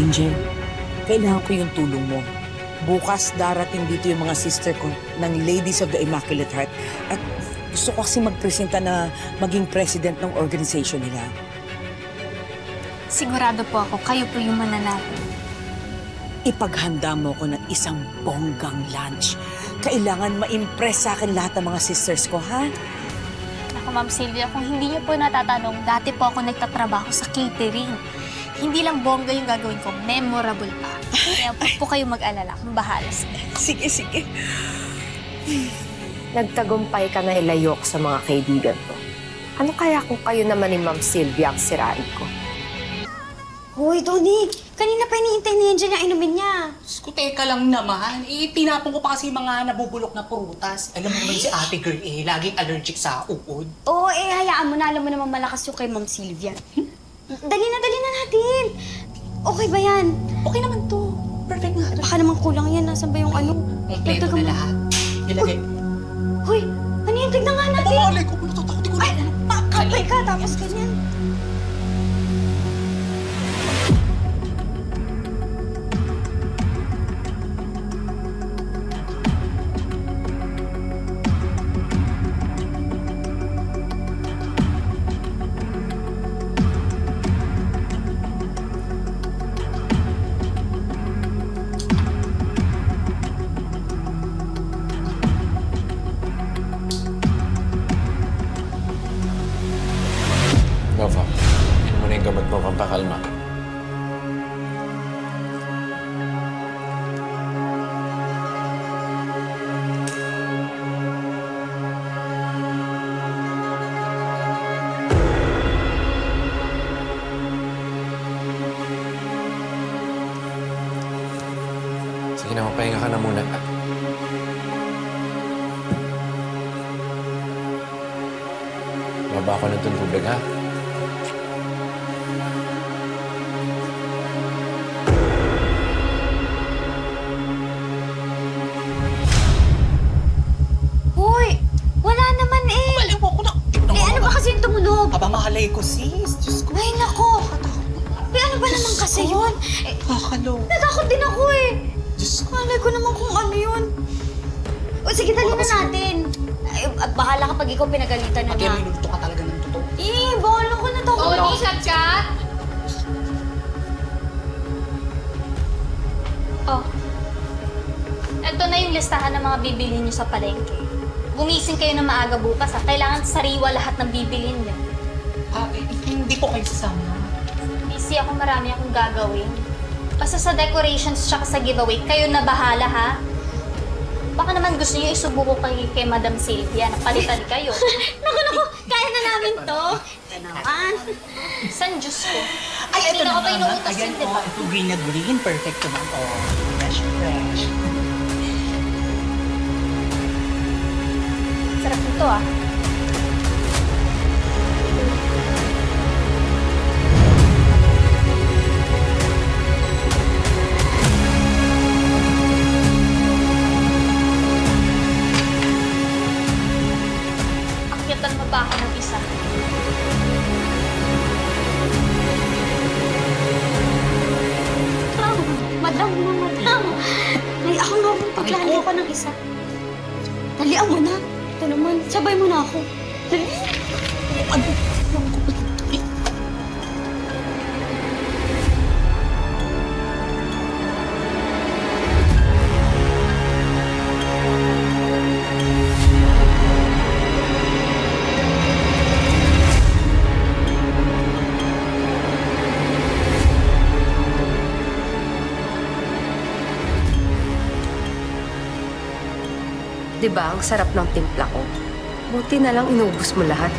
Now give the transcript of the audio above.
Angel, kailangan ko yung tulong mo. Bukas darating dito yung mga sister ko ng Ladies of the Immaculate Heart. At gusto ko kasi magpresenta na maging president ng organization nila. Sigurado po ako, kayo po yung mananalo. Ipaghanda mo ko ng isang bonggang lunch. Kailangan ma-impress sa akin lahat ng mga sisters ko, ha? Naku, Ma'am Sylvia, kung hindi niyo po natatanong, dati po ako nagtatrabaho sa catering. Hindi lang bongga yung gagawin ko, memorable pa. Kaya po kayo mag-alala, kung bahala sa Sige, sige. Nagtagumpay ka na ilayok sa mga kaibigan ko. Ano kaya kung kayo naman ni Ma'am Sylvia ang sirain ko? Hoy, Tony! Kanina pa iniintay ni Angel yung inumin niya. Teka lang naman. Tinapon ko pa kasi mga nabubulok na prutas. Alam mo naman si ate girl laging allergic sa uod. Oo, hayaan mo na. Alam mo naman malakas yung kay Ma'am Sylvia. Dali na natin. Okay ba yan? Okay naman to. Perfect nga. Baka naman kulang yan. Nasaan ba yung ano? Kompleto na lahat. Nilagay. Hoy, ano yan? Tignan nga natin. Malay ko, natatakot ko. Ay, kapay ka. Tapos ganyan. Nova, ano mo na yung gamot mo pampakalma? Sige na, mapahinga ka na muna. Baba ako ng tubig, ha? Hoy, wala naman eh. Malay mo ako na. Ano ba kasi yung tumunog? Aba, mahalay ko sis. Diyos ko. Ay, nako. Ano ba naman kasi yun? Kakalo. Natakot din ako eh. Diyos ko. Malay ko naman kung ano yun. O sige, dali na natin. Ay, bahala kapag ikaw pinagalitan na Pati na. minuto ka talaga ng totoo. Bahala ko na takot ako. Kat! Oh. Ito na yung listahan ng mga bibilhin niyo sa palengke. Gumising kayo na maaga bukas, ha? Kailangan sariwa lahat ng bibilhin niyo. Hindi po kayo sasama. Busy ako, marami akong gagawin. Basta sa decorations tsaka sa giveaway, kayo na bahala, ha? Baka naman gusto niyo isubuko kay Madam Sylvia na palitan kayo. Naku, kaya na namin to. Ito naman. San Diyos ko? Ay, Hindi ito na ako naman. pa inuutos Ayan yun, di po, ba? ito green na green. Perfect naman. Oh, fresh, fresh. Sarap nito, ah. Akyatan mo ba ako ng isa? Madam. Ay, ako nga kung paglalaro ka ng isa. Dalian mo na. Ito naman, sabay mo na ako. Dali. Ano? Di ba ang sarap ng timpla ko? Buti na lang inubos mo lahat.